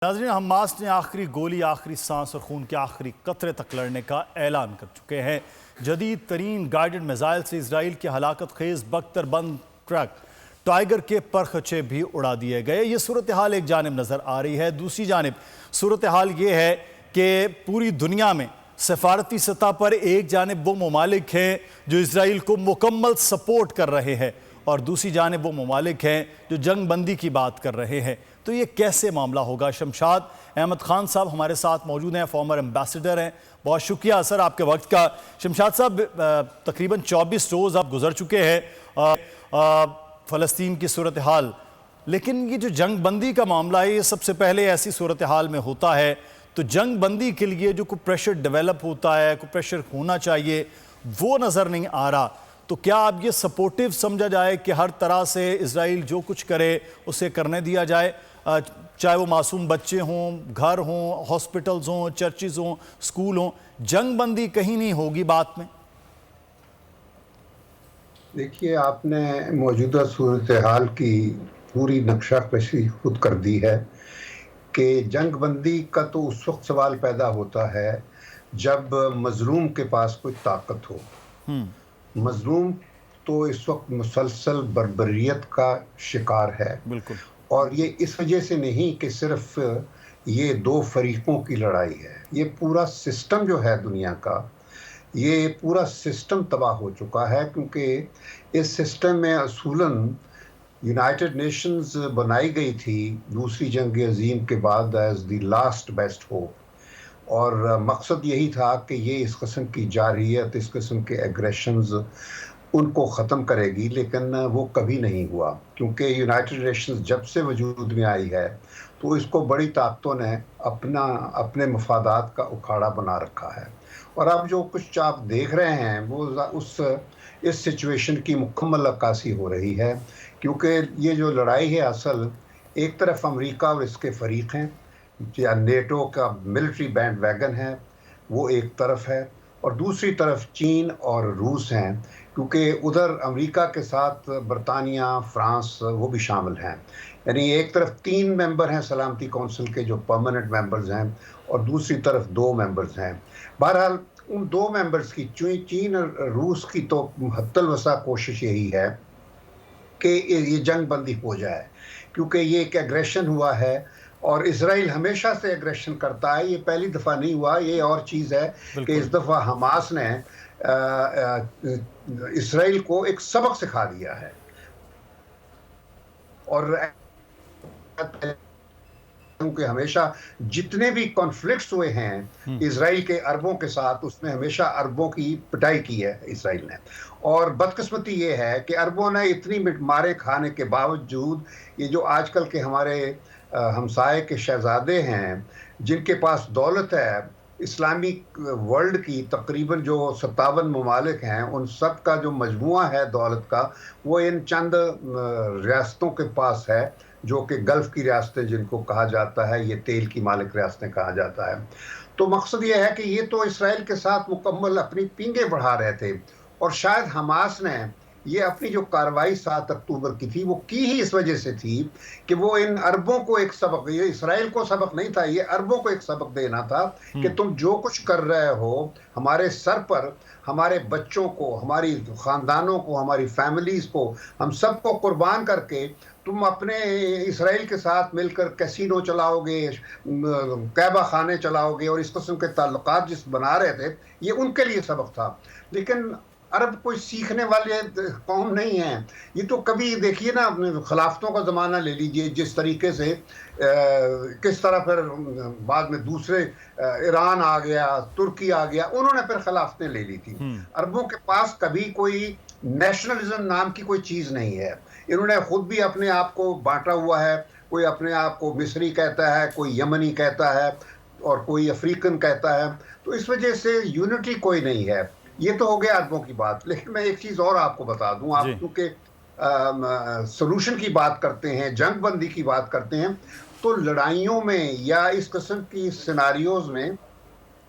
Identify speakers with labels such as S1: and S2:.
S1: ناظرین، حماس نے آخری گولی، آخری سانس اور خون کے آخری قطرے تک لڑنے کا اعلان کر چکے ہیں۔ جدید ترین گائیڈڈ میزائل سے اسرائیل کے ہلاکت خیز بختر بند ٹرک ٹائیگر کے پرخچے بھی اڑا دیے گئے۔ یہ صورتحال ایک جانب نظر آ رہی ہے، دوسری جانب صورتحال یہ ہے کہ پوری دنیا میں سفارتی سطح پر ایک جانب وہ ممالک ہیں جو اسرائیل کو مکمل سپورٹ کر رہے ہیں اور دوسری جانب وہ ممالک ہیں جو جنگ بندی کی بات کر رہے ہیں۔ تو یہ کیسے معاملہ ہوگا؟ شمشاد احمد خان صاحب ہمارے ساتھ موجود ہیں، فارمر ایمبیسڈر ہیں۔ بہت شکریہ سر آپ کے وقت کا۔ شمشاد صاحب، تقریباً 24 روز آپ گزر چکے ہیں فلسطین کی صورتحال، لیکن یہ جو جنگ بندی کا معاملہ ہے یہ سب سے پہلے ایسی صورتحال میں ہوتا ہے، تو جنگ بندی کے لیے جو کوئی پریشر ڈیولپ ہوتا ہے، کوئی پریشر ہونا چاہیے، وہ نظر نہیں آ رہا۔ تو کیا اب یہ سپورٹیو سمجھا جائے کہ ہر طرح سے اسرائیل جو کچھ کرے اسے کرنے دیا جائے، چاہے وہ معصوم بچے ہوں، گھر ہوں، ہاسپٹلز ہوں، چرچز ہوں، سکول ہوں، جنگ بندی کہیں نہیں ہوگی بات میں؟
S2: دیکھیے، آپ نے موجودہ صورتحال کی پوری نقشہ کشی خود کر دی ہے کہ جنگ بندی کا تو اس وقت سوال پیدا ہوتا ہے جب مظلوم کے پاس کوئی طاقت ہو۔ مظلوم تو اس وقت مسلسل بربریت کا شکار ہے،
S1: بالکل،
S2: اور یہ اس وجہ سے نہیں کہ صرف یہ دو فریقوں کی لڑائی ہے، یہ پورا سسٹم جو ہے دنیا کا، یہ پورا سسٹم تباہ ہو چکا ہے، کیونکہ اس سسٹم میں اصولاً یونائٹڈ نیشنز بنائی گئی تھی دوسری جنگ عظیم کے بعد as the last best hope, اور مقصد یہی تھا کہ یہ اس قسم کی جارحیت، اس قسم کے ایگریشنز ان کو ختم کرے گی، لیکن وہ کبھی نہیں ہوا، کیونکہ یونائٹڈ نیشنز جب سے وجود میں آئی ہے تو اس کو بڑی طاقتوں نے اپنے مفادات کا اکھاڑا بنا رکھا ہے۔ اور اب جو کچھ آپ دیکھ رہے ہیں وہ اس سچویشن کی مکمل عکاسی ہو رہی ہے، کیونکہ یہ جو لڑائی ہے اصل، ایک طرف امریکہ اور اس کے فریق ہیں، یا نیٹو کا ملٹری بینڈ ویگن ہے، وہ ایک طرف ہے، اور دوسری طرف چین اور روس ہیں، کیونکہ ادھر امریکہ کے ساتھ برطانیہ، فرانس وہ بھی شامل ہیں۔ یعنی ایک طرف 3 ممبر ہیں سلامتی کونسل کے جو پرماننٹ ممبرز ہیں، اور دوسری طرف 2 ممبرز ہیں۔ بہرحال ان 2 ممبرز کی، چین اور روس کی، تو حتی الوسع کوشش یہی ہے کہ یہ جنگ بندی ہو جائے، کیونکہ یہ ایک ایگریشن ہوا ہے، اور اسرائیل ہمیشہ سے ایگریشن کرتا ہے، یہ پہلی دفعہ نہیں ہوا۔ یہ اور چیز ہے کہ اس دفعہ حماس نے اسرائیل کو ایک سبق سکھا دیا ہے، اور کہ ہمیشہ جتنے بھی کانفلکٹس ہوئے ہیں اسرائیل کے عربوں کے ساتھ، اس میں ہمیشہ عربوں کی پٹائی کی ہے اسرائیل نے، اور بدقسمتی یہ ہے کہ عربوں نے اتنی مارے کھانے کے باوجود یہ جو آج کل کے ہمارے ہمسائے کے شہزادے ہیں جن کے پاس دولت ہے، اسلامک ورلڈ کی تقریباً جو 57 ممالک ہیں، ان سب کا جو مجموعہ ہے دولت کا، وہ ان چند ریاستوں کے پاس ہے، جو کہ گلف کی ریاستیں جن کو کہا جاتا ہے، یہ تیل کی مالک ریاستیں کہا جاتا ہے۔ تو مقصد یہ ہے کہ یہ تو اسرائیل کے ساتھ مکمل اپنی پینگیں بڑھا رہے تھے، اور شاید حماس نے یہ اپنی جو کارروائی 7 اکتوبر کی تھی وہ کی ہی اس وجہ سے تھی کہ وہ ان عربوں کو ایک سبق، یہ اسرائیل کو سبق نہیں تھا، یہ عربوں کو ایک سبق دینا تھا کہ تم جو کچھ کر رہے ہو ہمارے سر پر، ہمارے بچوں کو، ہماری خاندانوں کو، ہماری فیملیز کو، ہم سب کو قربان کر کے تم اپنے اسرائیل کے ساتھ مل کر کیسینو چلاؤ گے، کعبہ خانے چلاؤ گے، اور اس قسم کے تعلقات جس بنا رہے تھے، یہ ان کے لیے سبق تھا۔ لیکن عرب کوئی سیکھنے والے قوم نہیں ہیں، یہ تو کبھی دیکھیے نا، خلافتوں کا زمانہ لے لیجئے، جس طریقے سے کس طرح پھر بعد میں دوسرے ایران آ گیا، ترکی آ گیا، انہوں نے پھر خلافتیں لے لی تھی۔ عربوں کے پاس کبھی کوئی نیشنلزم نام کی کوئی چیز نہیں ہے، انہوں نے خود بھی اپنے آپ کو بانٹا ہوا ہے، کوئی اپنے آپ کو مصری کہتا ہے، کوئی یمنی کہتا ہے، اور کوئی افریقن کہتا ہے، تو اس وجہ سے یونٹی کوئی نہیں ہے۔ یہ تو ہو گیا عربوں کی بات، لیکن میں ایک چیز اور آپ کو بتا دوں، آپ کیونکہ سولوشن کی بات کرتے ہیں، جنگ بندی کی بات کرتے ہیں، تو لڑائیوں میں یا اس قسم کی سیناریوز میں